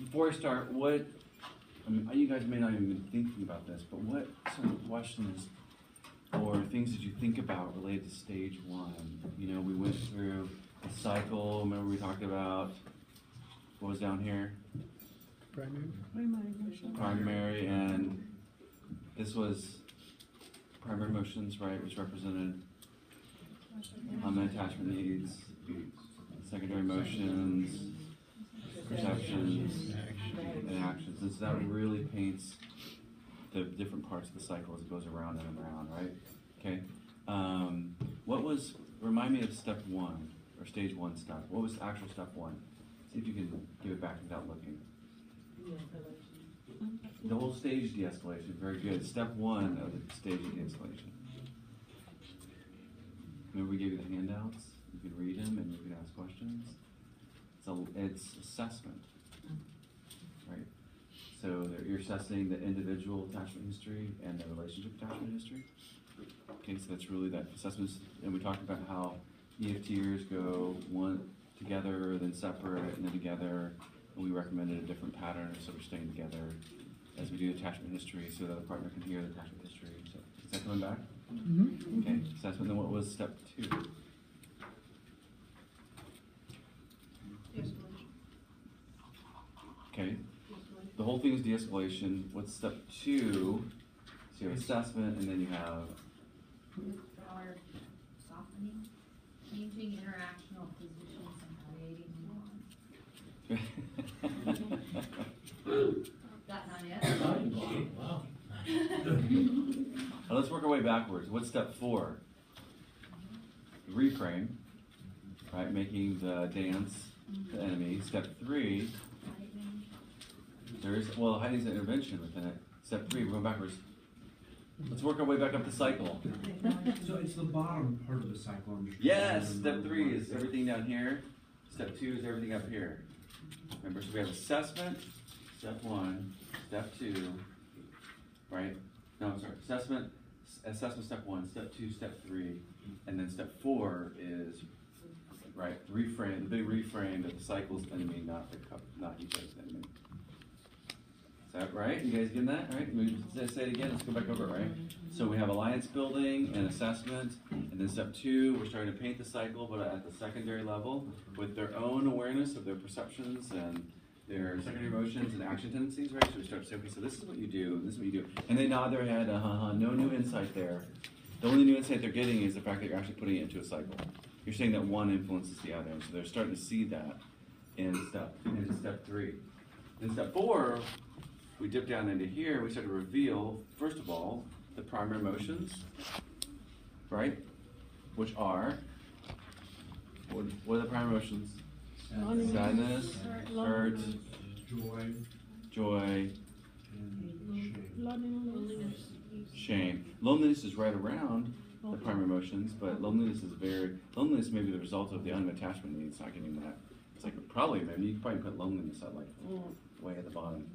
before I start, you guys may not even be thinking about this, but what sort of questions or things did you think about related to stage 1? You know, we went through the cycle. Remember we talked about what was down here? Primary, and this was primary emotions, right, which represented unmet attachment needs, secondary emotions, perceptions, and actions. And so that really paints the different parts of the cycle as it goes around and around, right? Okay. Remind me of step 1, or stage 1 stuff. What was actual step 1? See if you can give it back without looking. The whole stage de-escalation, very good. Step 1 of the stage of de-escalation. Remember we gave you the handouts? You can read them and you can ask questions. It's assessment, right? So you're assessing the individual attachment history and the relationship attachment history. Okay, so that's really that assessment. And we talked about how EFTers go one together, then separate, and then together. And we recommended a different pattern of sort of staying together as we do attachment history so that the partner can hear the attachment history. So is that coming back? Mm-hmm. Okay, assessment. Then what was step 2? Okay, the whole thing is de-escalation. What's step 2? So you have assessment, and then you have power softening, changing interactional positions, and creating nuance. That not yet? Wow. Now let's work our way backwards. What's step 4? Reframe, right? Making the dance the enemy. Step 3. Hiding is an intervention within it. Step 3, we're going backwards. Let's work our way back up the cycle. So it's the bottom part of the cycle. Yes, step 3 is everything down here. Step 2 is everything up here. Remember, so we have assessment, step 1, step 2, right? No, I'm sorry, assessment step 1, step 2, step 3, and then step 4 is, right, reframe, the big reframe that the cycle's enemy, not each other's enemy. Is that right? You guys getting that, right? Say it again, let's go back over it, right? So we have alliance building and assessment, and then step 2, we're starting to paint the cycle, but at the secondary level with their own awareness of their perceptions and their secondary emotions and action tendencies, right? So we start to say, okay, so this is what you do, this is what you do. And they nod their head, no new insight there. The only new insight they're getting is the fact that you're actually putting it into a cycle. You're saying that one influences the other, and so they're starting to see that in step 3. In step 4, we dip down into here, we start to reveal, first of all, the primary emotions, right? Which are, what are the primary emotions? Sadness, hurt, joy, shame. Loneliness is right around the primary emotions, but loneliness may be the result of the unmet attachment needs, not getting that. It's like, you could probably put loneliness at like way at the bottom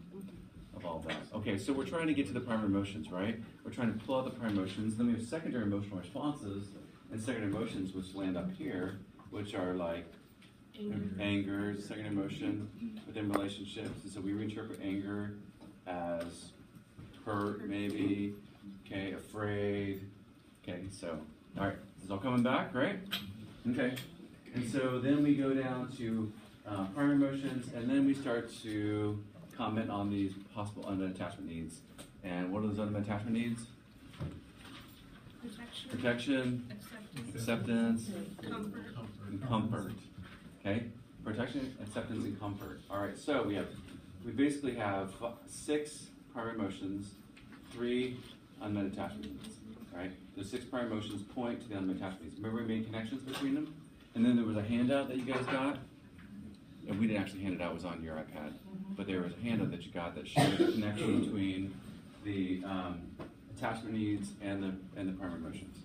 of all that. Okay, so we're trying to get to the primary emotions, right? We're trying to pull out the primary emotions. Then we have secondary emotional responses and secondary emotions which land up here, which are like anger, secondary emotion within relationships. And so we reinterpret anger as hurt, maybe, okay, afraid. Okay, so, all right, this is all coming back, right? Okay, and so then we go down to primary emotions, and then we start to comment on these possible unmet attachment needs. And what are those unmet attachment needs? Protection, acceptance, and comfort. Okay, protection, acceptance, and comfort. All right, so we basically have 6 primary emotions, 3 unmet attachment needs. Right, those 6 primary emotions point to the unmet attachment needs. Remember we made connections between them, and then there was a handout that you guys got. And we didn't actually hand it out, it was on your iPad. But there was a handout that you got that showed the connection between the attachment needs and the primary emotions.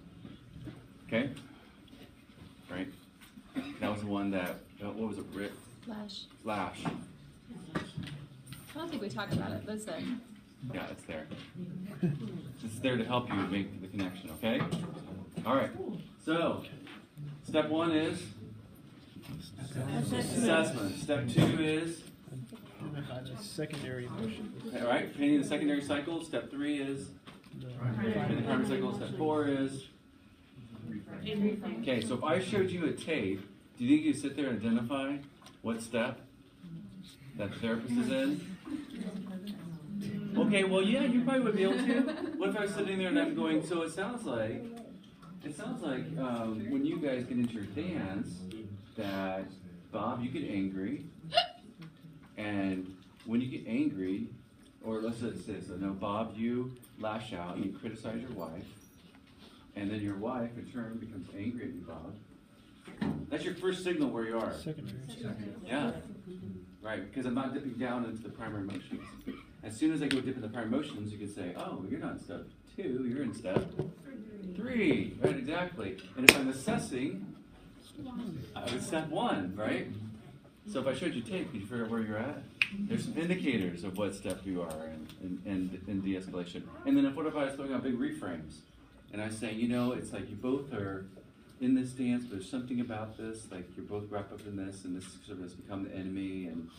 Okay? Right? That was the one that, what was it, Rick? Flash. I don't think we talked about it, but it's there. Yeah, it's there. It's there to help you make the connection, okay? All right. So, step 1 is assessment. Step 2 is Identify the secondary emotions. All right, painting the secondary cycle. Step 3 is painting the primary cycle. Step 4 is. Okay, so if I showed you a tape, do you think you'd sit there and identify what step that the therapist is in? Okay, well, yeah, you probably would be able to. What if I was sitting there and I'm going, so it sounds like when you guys get into your dance, that Bob, you get angry, and when you get angry, or let's say this, no, Bob, you lash out and you criticize your wife, and then your wife in turn becomes angry at you, Bob. That's your first signal where you are. Secondary. Yeah, right, because I'm not dipping down into the primary motions. As soon as I go dip in the primary motions, you can say, oh, you're not in step 2, you're in step 3. Right, exactly. And if I'm assessing, it's step 1, right? So if I showed you tape, could you figure out where you're at? There's some indicators of what step you are in de-escalation. And then what if I was throwing out big reframes? And I say, you know, it's like you both are in this dance, but there's something about this, like you're both wrapped up in this, and this sort of has become the enemy, and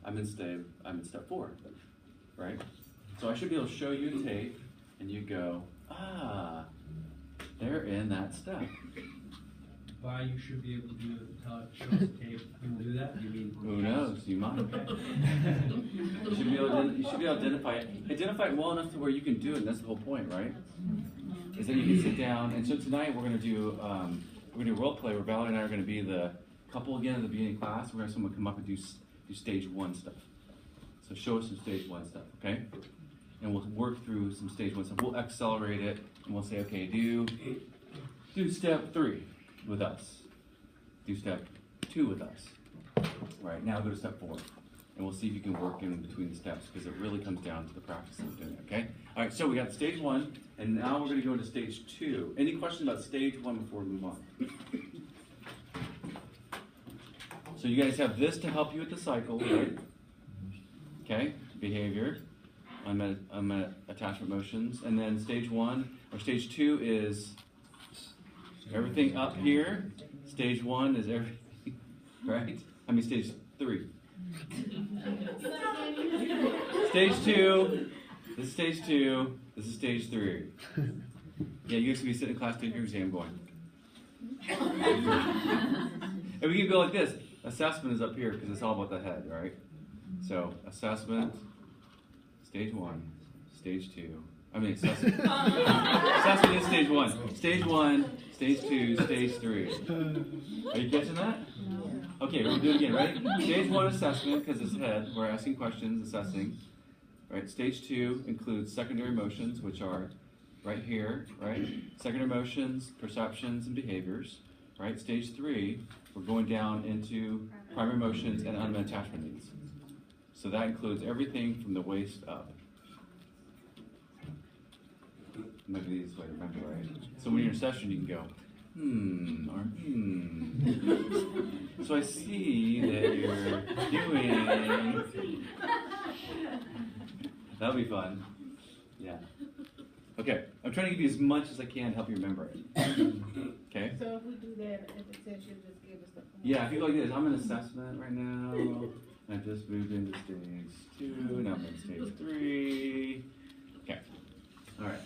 I'm in step 4, right? So I should be able to show you a tape, and you go, ah, they're in that step. By you should be able to do it, show us the tape, you will do that? You mean? Who knows? You might. You should be able to identify it well enough to where you can do it, and that's the whole point, right? Is that you can sit down, and so tonight we're going to do role play where Valerie and I are going to be the couple again at the beginning of class. We're going to have someone come up and do stage 1 stuff. So show us some stage 1 stuff, okay? And we'll work through some stage 1 stuff. We'll accelerate it, and we'll say, okay, do step 3 with us. Do step 2 with us. Right, now go to step 4. And we'll see if you can work in between the steps, because it really comes down to the practice of doing it, okay? All right, so we got stage 1, and now we're going to go into stage 2. Any questions about stage 1 before we move on? So you guys have this to help you with the cycle, right? Okay, behavior, unmet attachment motions, and then stage 1, or stage 2 is everything up here. Stage 1 is everything, right? I mean stage 3. Stage 2, this is stage 2, this is stage 3. Yeah, you guys can be sitting in class taking your exam going. And we can go like this. Assessment is up here because it's all about the head, right? So, assessment, stage 1, stage 2. I mean, assessment. Assessment is stage 1. Stage 1, stage 2, stage 3. Are you catching that? Okay, we'll do it again, right? Stage 1 assessment, because it's head. We're asking questions, assessing. Right? Stage 2 includes secondary emotions, which are right here, right? Secondary emotions, perceptions, and behaviors. Right? Stage 3, we're going down into primary emotions and unmet attachment needs. So that includes everything from the waist up. Maybe the easiest way to remember, right? So when you're in session, you can go, or So I see that you're doing. That'll be fun. Yeah. Okay, I'm trying to give you as much as I can to help you remember it. Okay? So if we do that at the session, just give us the point. Yeah, if you go like this, I'm in assessment right now. And I've just moved into stage 2, now I'm in stage 3. Okay. All right.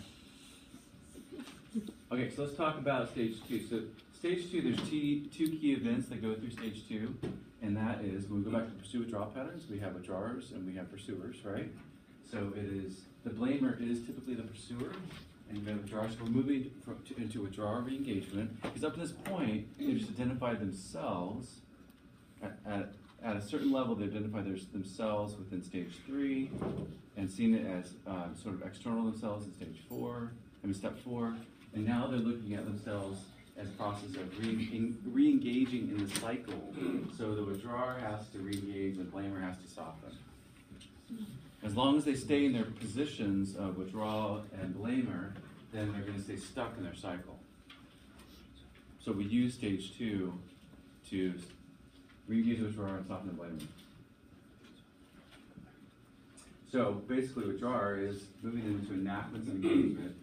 Okay, so let's talk about stage 2. So stage 2, there's 2 key events that go through stage 2, and that is when we go back to pursue withdrawal patterns, we have withdrawers and we have pursuers, right? So it is, the blamer is typically the pursuer, and we have withdrawers. So we're moving into withdrawal re-engagement, because up to this point, they've just identified themselves, at a certain level, they identify themselves within stage 3, and seen it as sort of external themselves in stage 4, step 4. And now they're looking at themselves as a process of re-engaging in the cycle. So the withdrawer has to re-engage, and the blamer has to soften. As long as they stay in their positions of withdrawal and blamer, then they're going to stay stuck in their cycle. So we use stage 2 to re-engage the withdrawer and soften the blamer. So basically, withdrawer is moving into enactments of engagement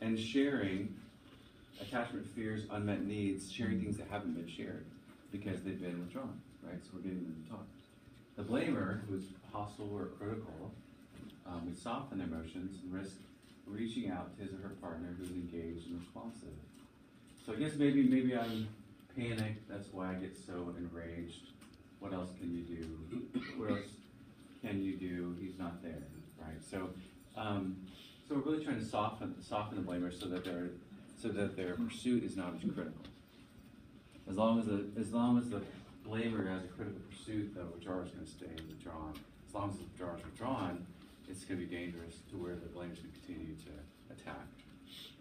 and sharing attachment, fears, unmet needs, sharing things that haven't been shared because they've been withdrawn, right? So we're getting them to talk. The blamer, who's hostile or critical, we soften their emotions and risk reaching out to his or her partner who's engaged and responsive. So I guess maybe I'm panicked, that's why I get so enraged. What else can you do? What else can you do? He's not there, right? So we're really trying to soften the blamer so that their pursuit is not as critical. As long as the blamer has a critical pursuit, the withdrawer is going to stay withdrawn. As long as the withdrawer is withdrawn, it's going to be dangerous to where the blamer is going to continue to attack.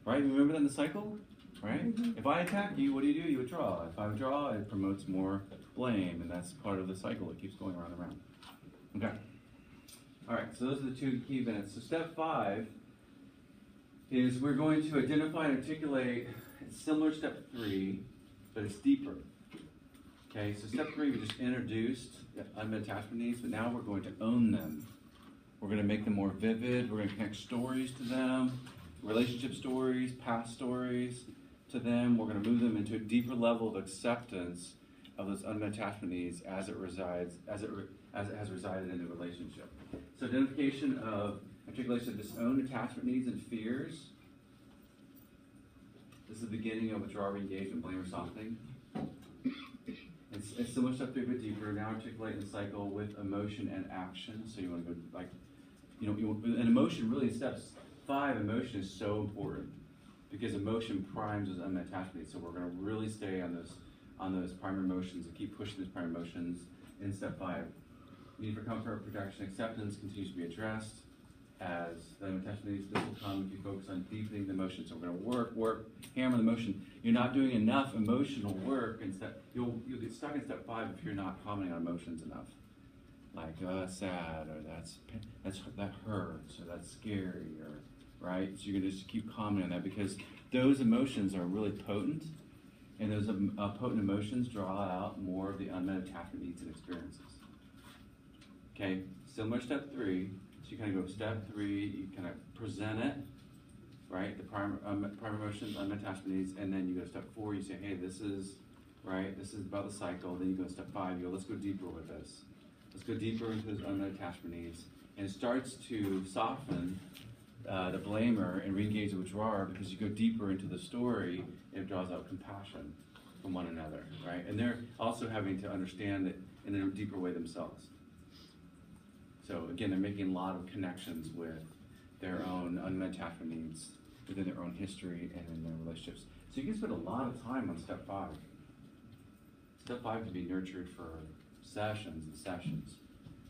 Right? Remember that in the cycle? Right? If I attack you, what do? You withdraw. If I withdraw, it promotes more blame, and that's part of the cycle. It keeps going around and around. Okay. All right, so those are the two key events. So step 5 is we're going to identify and articulate. It's similar to step 3, but it's deeper. Okay, so step 3, we just introduced the unmet attachment needs, but now we're going to own them. We're going to make them more vivid. We're going to connect stories to them, relationship stories, past stories to them. We're going to move them into a deeper level of acceptance of those unmet attachment needs as it has resided in the relationship. So identification of articulation of disowned attachment needs and fears. This is the beginning of withdrawal, engagement, blame, or softening. It's similar stuff to a bit deeper. Now articulate the cycle with emotion and action. So you want to go an emotion really in steps 5. Emotion is so important because emotion primes those unmet attachment needs. So we're going to really stay on those primary emotions and keep pushing those primary emotions in step 5. Need for comfort, protection, acceptance continues to be addressed as the attachment needs. This will come if you focus on deepening the emotion. So we're going to work, hammer the emotion. You're not doing enough emotional work, and you'll get stuck in step 5 if you're not commenting on emotions enough. Like, oh, that's sad, or that hurts, or that's scary, or right. So you're going to just keep commenting on that because those emotions are really potent, and those potent emotions draw out more of the unmet attachment needs and experiences. Okay, similar to step 3. So you kind of go step 3, you kind of present it, right? The primary emotions, unmet attachment needs, and then you go to step 4, you say, hey, this is about the cycle. Then you go to step 5, you go, let's go deeper with this. Let's go deeper into those unmet attachment needs. And it starts to soften the blamer and re-engage the withdrawer because you go deeper into the story, and it draws out compassion from one another, right? And they're also having to understand it in a deeper way themselves. So again, they're making a lot of connections with their own unmet attachment needs within their own history and in their relationships. So you can spend a lot of time on step 5. Step 5 can be nurtured for sessions and sessions,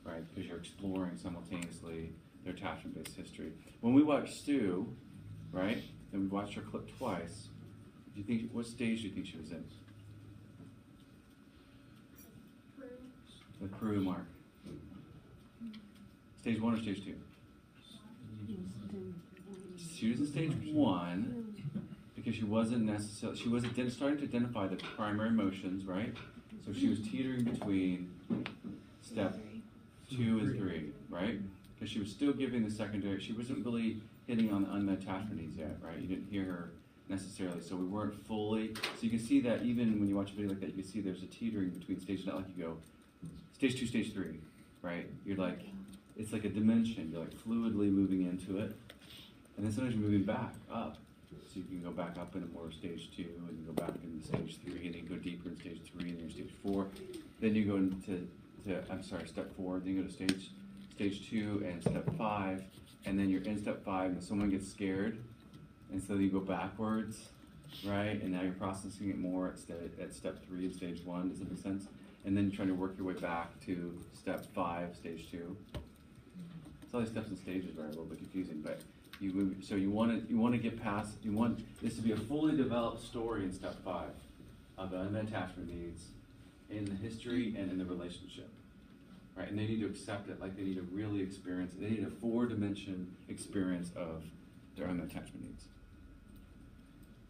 right? Because you're exploring simultaneously their attachment-based history. When we watched Stu, right, and we watched her clip twice, what stage do you think she was in? The crew mark. Stage 1 or stage 2? She was in stage 1 because she wasn't starting to identify the primary emotions, right? So she was teetering between step 2 and 3, right? Because she was still giving the secondary. She wasn't really hitting on the unmet attachment needs yet, right? You didn't hear her necessarily, so we weren't fully. So you can see that even when you watch a video like that, you can see there's a teetering between stages. Not like you go stage 2, stage 3, right? You're like. It's like a dimension. You're like fluidly moving into it. And then sometimes you're moving back up. So you can go back up into more stage 2, and you go back into stage 3, and then you go deeper in stage 3, and then you're stage 4. Then you go into step 4, then you go to stage 2 and step 5, and then you're in step 5 and someone gets scared, and so you go backwards, right? And now you're processing it more at step 3 and stage 1. Does that make sense? And then you're trying to work your way back to step 5, stage 2. So all these steps and stages are a little bit confusing, but you want to get past. You want this to be a fully developed story in step 5 of the unmet attachment needs in the history and in the relationship, right? And they need to accept it, like they need to really experience it. They need a 4-dimension experience of their unmet attachment needs.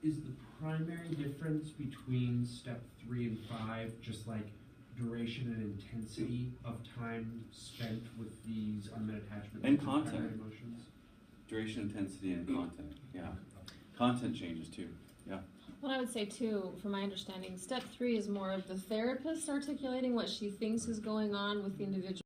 Is the primary difference between step 3 and 5 just like duration and intensity of time spent with these unmet attachment and needs content, primary emotions? Duration, intensity, and content. Yeah, content changes too. Yeah. What I would say too, from my understanding, step 3 is more of the therapist articulating what she thinks is going on with the individual.